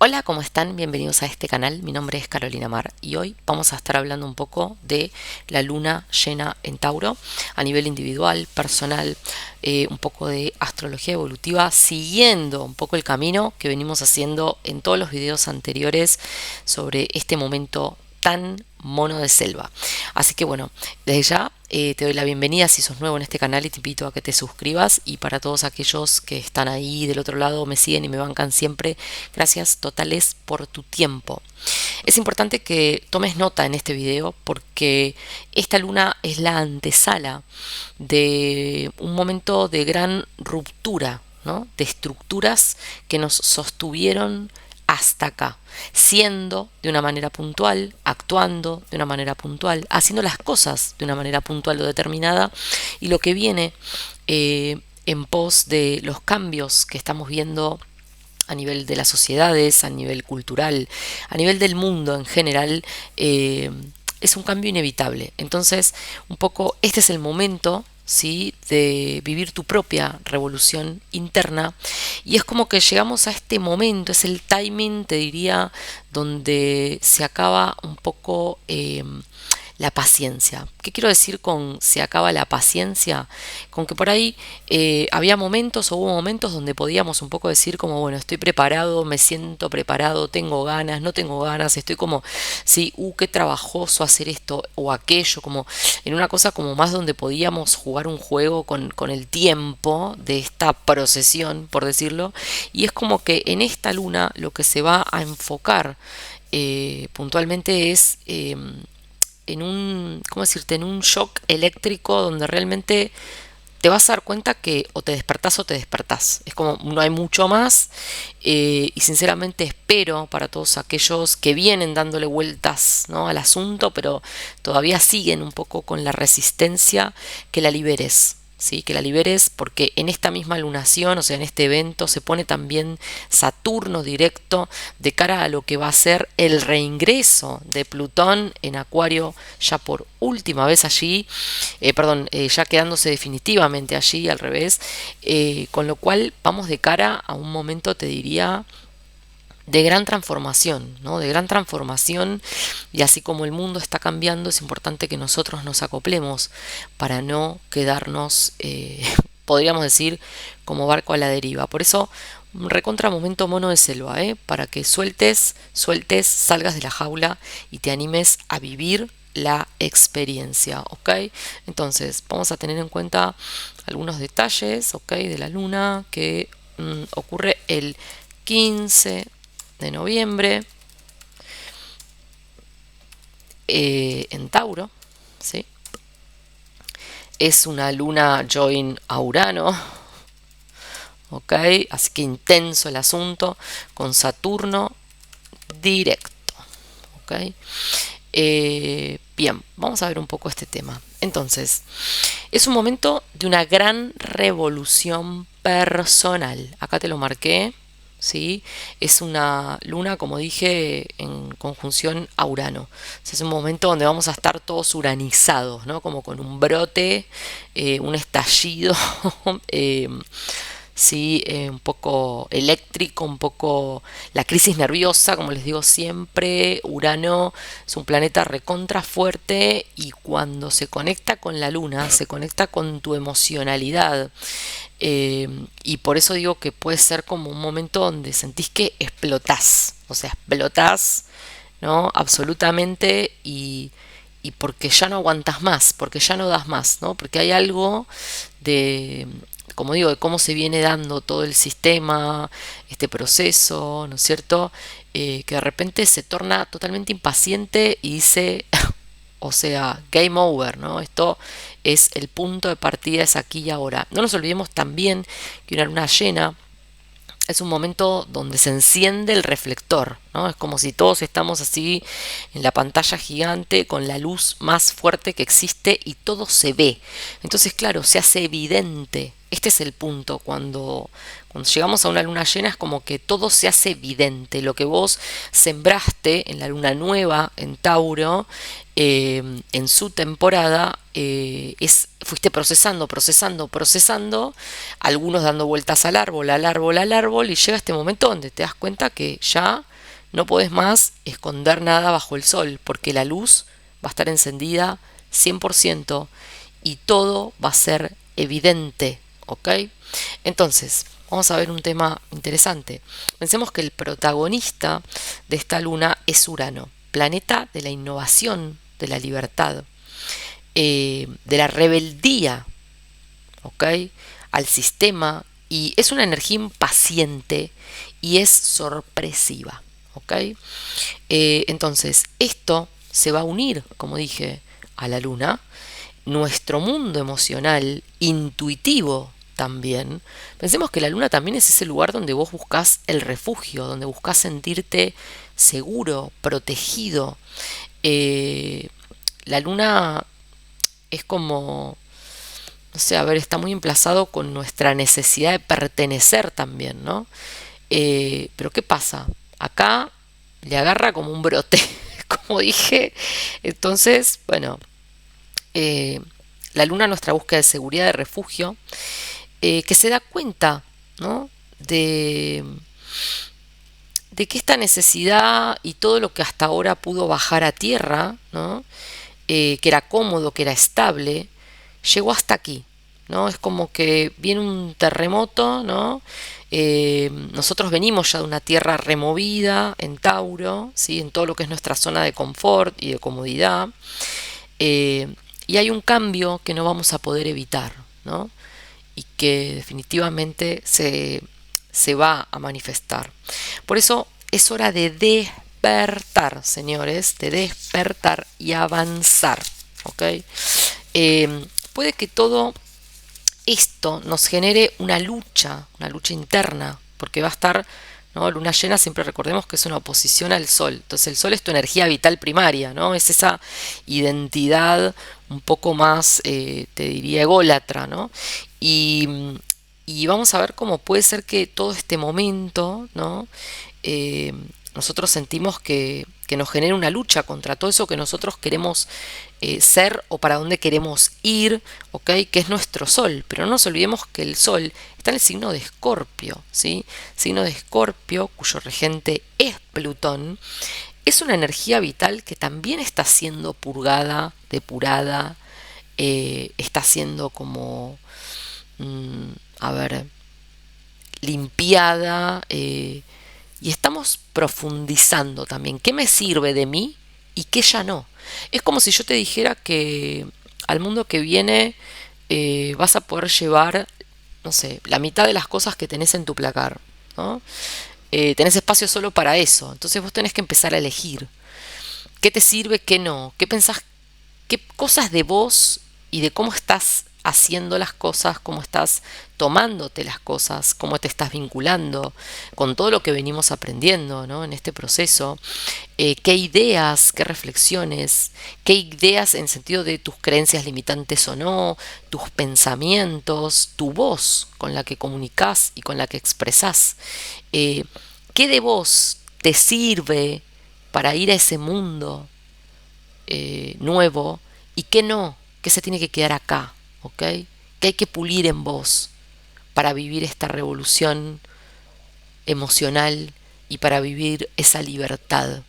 Hola, ¿cómo están? Bienvenidos a este canal. Mi nombre es Carolina Mar y hoy vamos a estar hablando un poco de la luna llena en Tauro a nivel individual, personal, un poco de astrología evolutiva, siguiendo un poco el camino que venimos haciendo en todos los videos anteriores sobre este momento tan mono de selva. Así que bueno, desde ya te doy la bienvenida si sos nuevo en este canal y te invito a que te suscribas, y para todos aquellos que están ahí del otro lado, me siguen y me bancan siempre, gracias totales por tu tiempo. Es importante que tomes nota en este video porque esta luna es la antesala de un momento de gran ruptura, ¿no? De estructuras que nos sostuvieron hasta acá, siendo de una manera puntual, actuando de una manera puntual, haciendo las cosas de una manera puntual o determinada, y lo que viene en pos de los cambios que estamos viendo a nivel de las sociedades, a nivel cultural, a nivel del mundo en general, es un cambio inevitable. Entonces, un poco este es el momento, ¿sí?, de vivir tu propia revolución interna, y es como que llegamos a este momento, es el timing, te diría, donde se acaba un poco la paciencia. ¿Qué quiero decir con se acaba la paciencia? Con que por ahí había momentos o hubo momentos donde podíamos un poco decir como, bueno, estoy preparado, me siento preparado, tengo ganas, no tengo ganas, estoy como, sí, qué trabajoso hacer esto o aquello, como en una cosa como más donde podíamos jugar un juego con el tiempo de esta procesión, por decirlo, y es como que en esta luna lo que se va a enfocar puntualmente es en un, ¿cómo decirte?, en un shock eléctrico donde realmente te vas a dar cuenta que o te despertás o te despertás. Es como no hay mucho más, y sinceramente espero para todos aquellos que vienen dándole vueltas, ¿no?, al asunto, pero todavía siguen un poco con la resistencia, que la liberes. ¿Sí? Que la liberes, porque en esta misma lunación, o sea, en este evento, se pone también Saturno directo de cara a lo que va a ser el reingreso de Plutón en Acuario, ya por última vez allí, ya quedándose definitivamente allí, al revés, con lo cual vamos de cara a un momento, te diría, de gran transformación, ¿no? De gran transformación, y así como el mundo está cambiando, es importante que nosotros nos acoplemos para no quedarnos, podríamos decir, como barco a la deriva. Por eso, un recontra momento mono de selva, para que sueltes, salgas de la jaula y te animes a vivir la experiencia, ¿ok? Entonces, vamos a tener en cuenta algunos detalles, ¿ok?, de la luna que ocurre el 15 de noviembre en Tauro, ¿sí? Es una luna join a Urano, ¿ok? Así que intenso el asunto, con Saturno directo, ¿ok? Bien, vamos a ver un poco este tema. Entonces, es un momento de una gran revolución personal. Acá te lo marqué, ¿sí? Es una luna, como dije, en conjunción a Urano. O sea, es un momento donde vamos a estar todos uranizados, ¿no? Como con un brote, un estallido, sí, un poco eléctrico, un poco la crisis nerviosa, como les digo siempre. Urano es un planeta recontra fuerte, y cuando se conecta con la luna, se conecta con tu emocionalidad. Y por eso digo que puede ser como un momento donde sentís que explotás, o sea, explotás, ¿no? Absolutamente, y porque ya no aguantas más, porque ya no das más, ¿no? Porque hay algo de, como digo, de cómo se viene dando todo el sistema, este proceso, ¿no es cierto? Que de repente se torna totalmente impaciente y dice, o sea, game over, ¿no? Esto es el punto de partida, es aquí y ahora. No nos olvidemos también que una luna llena es un momento donde se enciende el reflector, ¿no? Es como si todos estamos así en la pantalla gigante con la luz más fuerte que existe y todo se ve. Entonces, claro, se hace evidente. Este es el punto. Cuando llegamos a una luna llena es como que todo se hace evidente. Lo que vos sembraste en la luna nueva, en Tauro, en su temporada, fuiste procesando, procesando, procesando, algunos dando vueltas al árbol, al árbol, al árbol, y llega este momento donde te das cuenta que ya No podés más esconder nada bajo el sol, porque la luz va a estar encendida 100% y todo va a ser evidente, ¿ok? Entonces, vamos a ver un tema interesante. Pensemos que el protagonista de esta luna es Urano, planeta de la innovación, de la libertad, de la rebeldía, ¿ok? Al sistema, y es una energía impaciente y es sorpresiva, ¿ok? Entonces, esto se va a unir, como dije, a la luna, nuestro mundo emocional, intuitivo también. Pensemos que la luna también es ese lugar donde vos buscas el refugio, donde buscas sentirte seguro, protegido. Eh, la luna es como, no sé, a ver, está muy emplazado con nuestra necesidad de pertenecer también, ¿no? Pero ¿qué pasa? Acá le agarra como un brote, como dije. Entonces, bueno, eh, la luna, nuestra búsqueda de seguridad, de refugio, que se da cuenta, ¿no? De que esta necesidad y todo lo que hasta ahora pudo bajar a tierra, ¿no? Que era cómodo, que era estable, llegó hasta aquí, ¿no? Es como que viene un terremoto, ¿no? Nosotros venimos ya de una tierra removida en Tauro, ¿sí? En todo lo que es nuestra zona de confort y de comodidad. Y hay un cambio que no vamos a poder evitar, ¿no? Y que definitivamente se va a manifestar. Por eso es hora de despertar, señores, de despertar y avanzar, ¿ok? Puede que todo esto nos genere una lucha interna, porque va a estar, ¿no? Luna llena, siempre recordemos que es una oposición al sol. Entonces el sol es tu energía vital primaria, ¿no? Es esa identidad un poco más, te diría, ególatra, ¿no? Y, y vamos a ver cómo puede ser que todo este momento, ¿no? Eh, nosotros sentimos que nos genera una lucha contra todo eso que nosotros queremos ser o para dónde queremos ir, ¿ok? Que es nuestro sol. Pero no nos olvidemos que el sol está en el signo de Escorpio, ¿sí? Signo de Escorpio, cuyo regente es Plutón. Es una energía vital que también está siendo purgada, depurada, está siendo como, a ver, limpiada, y estamos profundizando también. ¿Qué me sirve de mí y qué ya no? Es como si yo te dijera que al mundo que viene vas a poder llevar, no sé, la mitad de las cosas que tenés en tu placar, ¿no? Tenés espacio solo para eso. Entonces vos tenés que empezar a elegir qué te sirve, qué no, qué pensás, qué cosas de vos y de cómo estás haciendo las cosas, cómo estás tomándote las cosas, cómo te estás vinculando con todo lo que venimos aprendiendo, ¿no? En este proceso, qué ideas, qué reflexiones, qué ideas en sentido de tus creencias limitantes o no, tus pensamientos, tu voz con la que comunicas y con la que expresás, qué de vos te sirve para ir a ese mundo nuevo y qué no, qué se tiene que quedar acá, ¿ok? Que hay que pulir en vos para vivir esta revolución emocional y para vivir esa libertad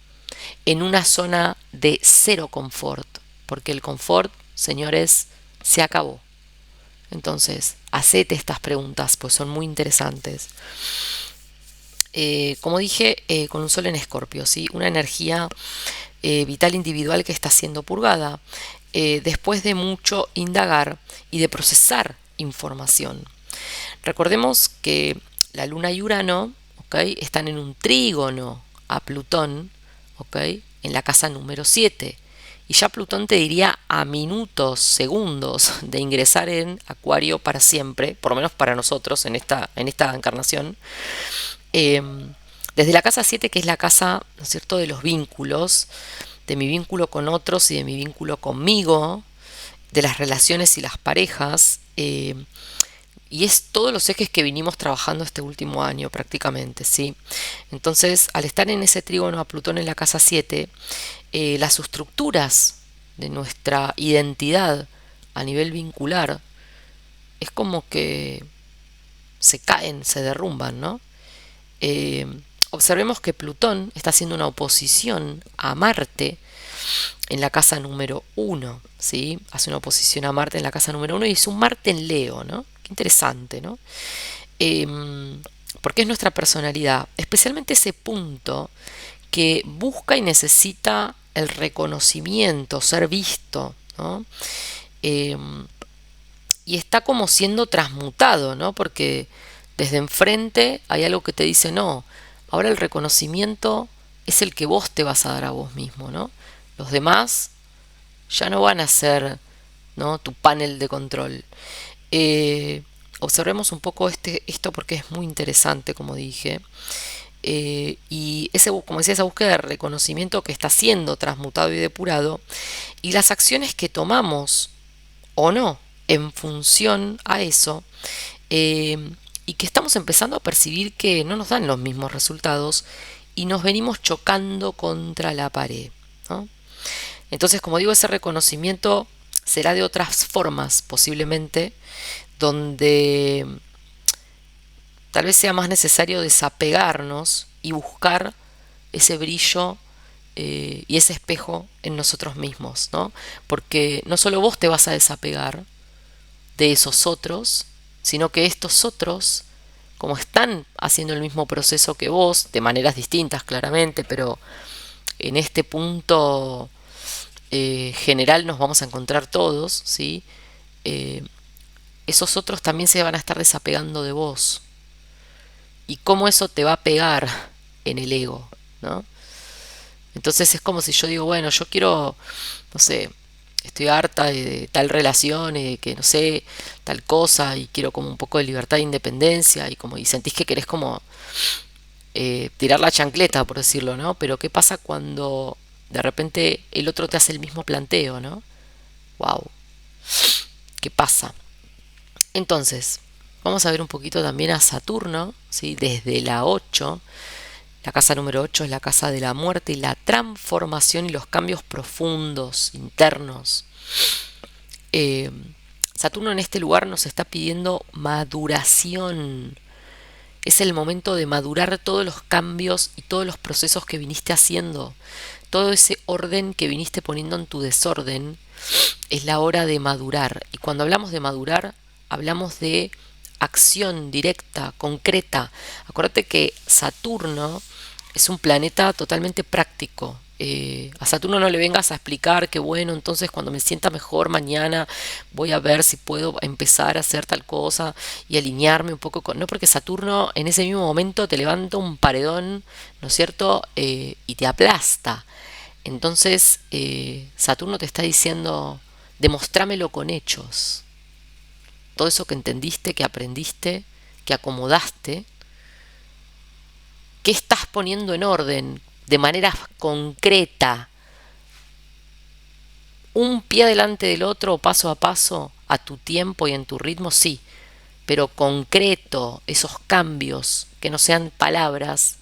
en una zona de cero confort, porque el confort, señores, se acabó. Entonces, hacete estas preguntas, pues son muy interesantes. Como dije, con un sol en Escorpio, ¿sí? Una energía vital individual que está siendo purgada después de mucho indagar y de procesar información. Recordemos que la Luna y Urano, ¿okay? Están en un trígono a Plutón, ¿okay? En la casa número 7. Y ya Plutón te diría a minutos, segundos de ingresar en Acuario para siempre, por lo menos para nosotros en esta encarnación. Eh, Desde la casa 7, que es la casa, ¿no es cierto?, de los vínculos, de mi vínculo con otros y de mi vínculo conmigo, de las relaciones y las parejas, y es todos los ejes que vinimos trabajando este último año prácticamente, ¿sí? Entonces, al estar en ese trígono a Plutón en la casa 7, las estructuras de nuestra identidad a nivel vincular es como que se caen, se derrumban, ¿no? Eh, observemos que Plutón está haciendo una oposición a Marte en la casa número 1, ¿sí? Hace una oposición a Marte en la casa número 1 y es un Marte en Leo, ¿no? Qué interesante, ¿no? Porque es nuestra personalidad, especialmente ese punto que busca y necesita el reconocimiento, ser visto, ¿no? Eh, y está como siendo transmutado, ¿no? Porque desde enfrente hay algo que te dice, no, ahora el reconocimiento es el que vos te vas a dar a vos mismo, ¿no? Los demás ya no van a ser, ¿no?, tu panel de control. Observemos un poco esto porque es muy interesante, como dije. Y ese, como decía, esa búsqueda de reconocimiento que está siendo transmutado y depurado, y las acciones que tomamos o no en función a eso, y que estamos empezando a percibir que no nos dan los mismos resultados y nos venimos chocando contra la pared, ¿no? Entonces, como digo, ese reconocimiento será de otras formas posiblemente, donde tal vez sea más necesario desapegarnos y buscar ese brillo y ese espejo en nosotros mismos, ¿no? Porque no solo vos te vas a desapegar de esos otros, sino que estos otros, como están haciendo el mismo proceso que vos, de maneras distintas claramente, pero en este punto general nos vamos a encontrar todos, ¿sí? Eh, Esos otros también se van a estar desapegando de vos. Y cómo eso te va a pegar en el ego, ¿no? Entonces es como si yo digo, bueno, yo quiero, no sé, estoy harta de tal relación y de que, no sé, tal cosa y quiero como un poco de libertad e independencia y sentís que querés como tirar la chancleta, por decirlo, ¿no? Pero ¿qué pasa cuando de repente el otro te hace el mismo planteo, ¿no? Wow, ¿qué pasa? Entonces, vamos a ver un poquito también a Saturno, ¿sí? Desde la 8. La casa número 8 es la casa de la muerte y la transformación y los cambios profundos, internos. Eh, Saturno en este lugar nos está pidiendo maduración. Es el momento de madurar todos los cambios y todos los procesos que viniste haciendo. Todo ese orden que viniste poniendo en tu desorden es la hora de madurar. Y cuando hablamos de madurar, hablamos de acción directa, concreta. Acuérdate que Saturno es un planeta totalmente práctico. A Saturno no le vengas a explicar que bueno, entonces cuando me sienta mejor mañana voy a ver si puedo empezar a hacer tal cosa y alinearme un poco con... No, porque Saturno en ese mismo momento te levanta un paredón, ¿no es cierto? Y te aplasta. Entonces Saturno te está diciendo, demostrámelo con hechos. Todo eso que entendiste, que aprendiste, que acomodaste, ¿qué estás poniendo en orden de manera concreta? Un pie delante del otro, paso a paso, a tu tiempo y en tu ritmo, sí, pero concreto, esos cambios, que no sean palabras,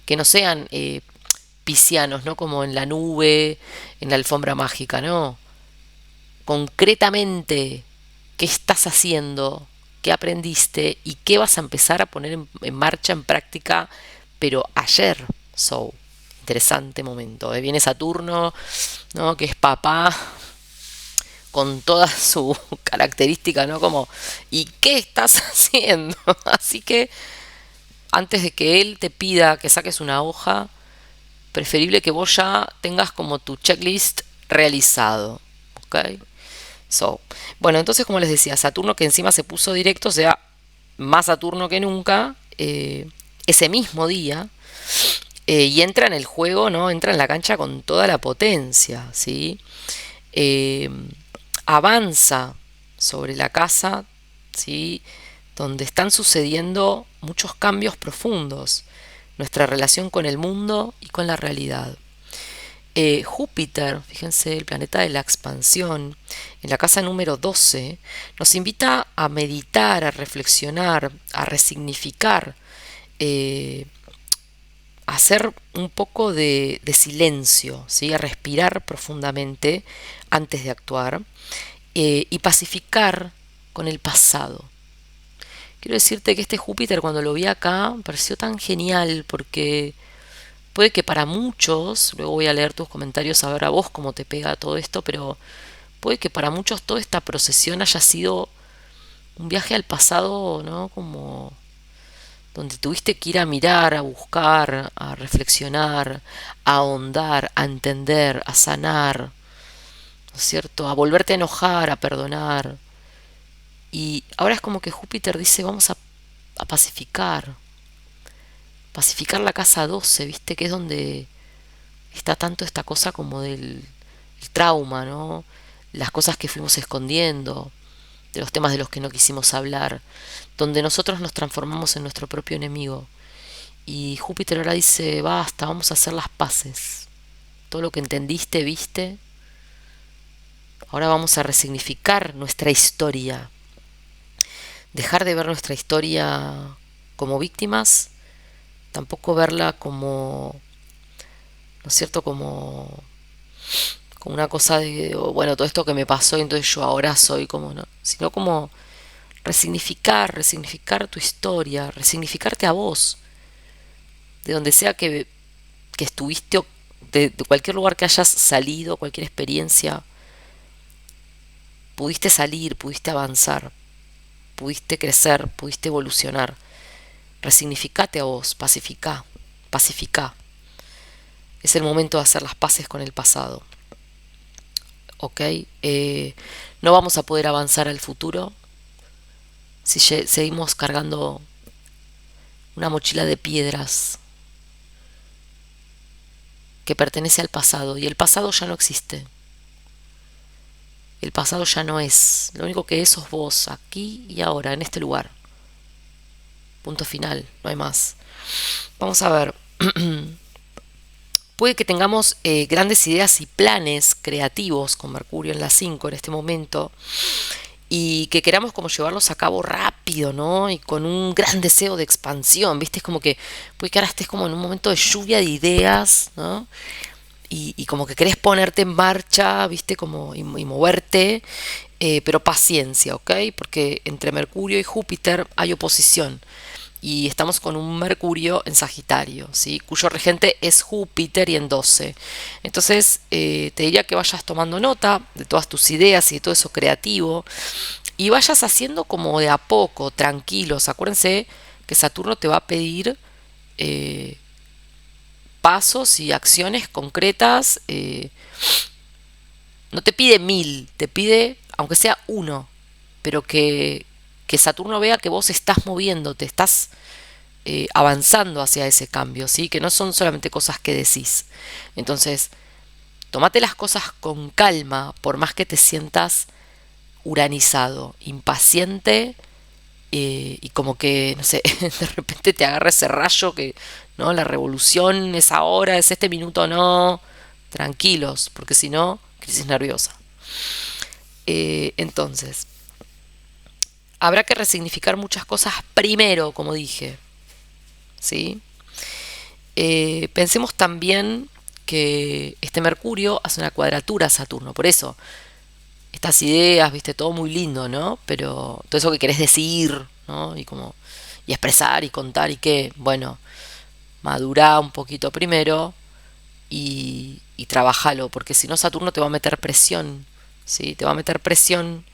que no sean piscianos, ¿no? Como en la nube, en la alfombra mágica, no. Concretamente, ¿qué estás haciendo? ¿Qué aprendiste? ¿Y qué vas a empezar a poner en marcha, en práctica, pero ayer? So, interesante momento. Viene Saturno, ¿no?, que es papá, con toda su característica, ¿no? Como, ¿y qué estás haciendo? Así que, antes de que él te pida que saques una hoja, preferible que vos ya tengas como tu checklist realizado. ¿Ok? So, bueno, entonces como les decía, Saturno que encima se puso directo, o sea, más Saturno que nunca, ese mismo día, y entra en el juego, ¿no? Entra en la cancha con toda la potencia, ¿sí? Eh, Avanza sobre la casa, ¿sí?, donde están sucediendo muchos cambios profundos, nuestra relación con el mundo y con la realidad. Júpiter, fíjense, el planeta de la expansión, en la casa número 12, nos invita a meditar, a reflexionar, a resignificar, a hacer un poco de silencio, ¿sí?, a respirar profundamente antes de actuar, y pacificar con el pasado. quiero decirte que este Júpiter cuando lo vi acá me pareció tan genial porque puede que para muchos, luego voy a leer tus comentarios a ver a vos cómo te pega todo esto, pero puede que para muchos toda esta procesión haya sido un viaje al pasado, ¿no? Como donde tuviste que ir a mirar, a buscar, a reflexionar, a ahondar, a entender, a sanar, ¿no es cierto? A volverte a enojar, a perdonar. Y ahora es como que Júpiter dice, vamos a pacificar la casa 12, ¿viste? Que es donde está tanto esta cosa como del el trauma, ¿no? Las cosas que fuimos escondiendo, de los temas de los que no quisimos hablar, donde nosotros nos transformamos en nuestro propio enemigo. Y Júpiter ahora dice, basta, vamos a hacer las paces. Todo lo que entendiste, viste, ahora vamos a resignificar nuestra historia. Dejar de ver nuestra historia como víctimas, tampoco verla como, ¿no es cierto?, como una cosa de, oh, bueno, todo esto que me pasó, entonces yo ahora soy como, ¿no? Sino como resignificar tu historia, resignificarte a vos, de donde sea que estuviste, de cualquier lugar que hayas salido, cualquier experiencia, pudiste salir, pudiste avanzar, pudiste crecer, pudiste evolucionar. Resignificate a vos, pacificá. Es el momento de hacer las paces con el pasado. ¿Ok? No vamos a poder avanzar al futuro si seguimos cargando una mochila de piedras que pertenece al pasado. Y el pasado ya no existe. El pasado ya no es. Lo único que es sos vos, aquí y ahora, en este lugar. Punto final, no hay más. Vamos a ver. Puede que tengamos grandes ideas y planes creativos con Mercurio en la 5 en este momento y que queramos como llevarlos a cabo rápido, ¿no? Y con un gran deseo de expansión, ¿viste? Es como que puede que ahora estés como en un momento de lluvia de ideas, ¿no? Y como que querés ponerte en marcha, ¿viste? Como y moverte, pero paciencia, ¿ok? Porque entre Mercurio y Júpiter hay oposición y estamos con un Mercurio en Sagitario, ¿sí? Cuyo regente es Júpiter y en 12. Entonces, te diría que vayas tomando nota de todas tus ideas y de todo eso creativo y vayas haciendo como de a poco, tranquilos. Acuérdense que Saturno te va a pedir pasos y acciones concretas. No te pide 1000, te pide, aunque sea uno, pero que Saturno vea que vos estás moviéndote, estás avanzando hacia ese cambio, ¿sí? Que no son solamente cosas que decís. Entonces, tómate las cosas con calma, por más que te sientas uranizado, impaciente y como que, no sé, de repente te agarra ese rayo que, ¿no? La revolución es ahora, es este minuto, no. Tranquilos, porque si no, crisis nerviosa. Entonces, habrá que resignificar muchas cosas primero, como dije, ¿sí? Pensemos también que este Mercurio hace una cuadratura a Saturno, por eso estas ideas, viste, todo muy lindo, ¿no? Pero todo eso que querés decir, ¿no? Y expresar y contar y que, bueno, madurá un poquito primero y trabajalo, porque si no Saturno te va a meter presión, ¿sí? Te va a meter presión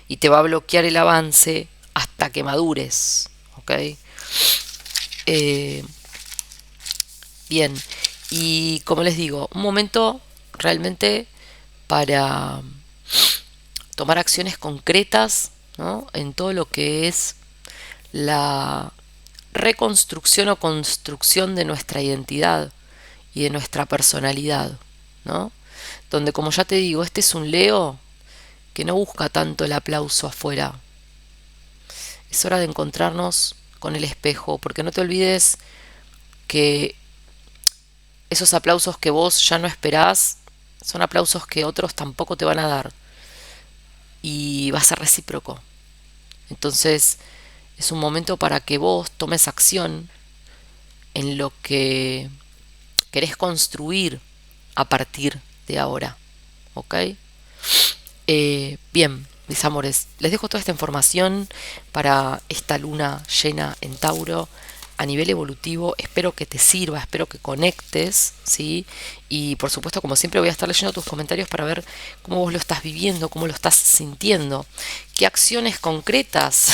y te va a bloquear el avance hasta que madures, ¿ok? Eh, Bien, y como les digo, un momento realmente para tomar acciones concretas, ¿no? En todo lo que es la reconstrucción o construcción de nuestra identidad y de nuestra personalidad, ¿no? Donde, como ya te digo, este es un Leo que no busca tanto el aplauso afuera. Es hora de encontrarnos con el espejo, porque no te olvides que esos aplausos que vos ya no esperás son aplausos que otros tampoco te van a dar y va a ser recíproco. Entonces es un momento para que vos tomes acción en lo que querés construir a partir de ahora. ¿Ok? Bien. mis amores, les dejo toda esta información para esta luna llena en Tauro a nivel evolutivo. Espero que te sirva, espero que conectes, ¿sí? Y por supuesto, como siempre, voy a estar leyendo tus comentarios para ver cómo vos lo estás viviendo, cómo lo estás sintiendo, qué acciones concretas,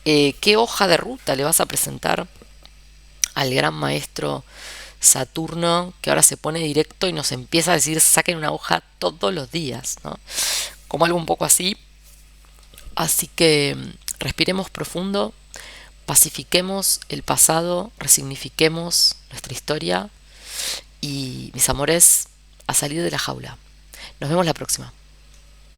qué hoja de ruta le vas a presentar al gran maestro Saturno, que ahora se pone directo y nos empieza a decir saquen una hoja todos los días, ¿no? Como algo un poco así. Así que respiremos profundo, pacifiquemos el pasado, resignifiquemos nuestra historia y, mis amores, a salir de la jaula. Nos vemos la próxima.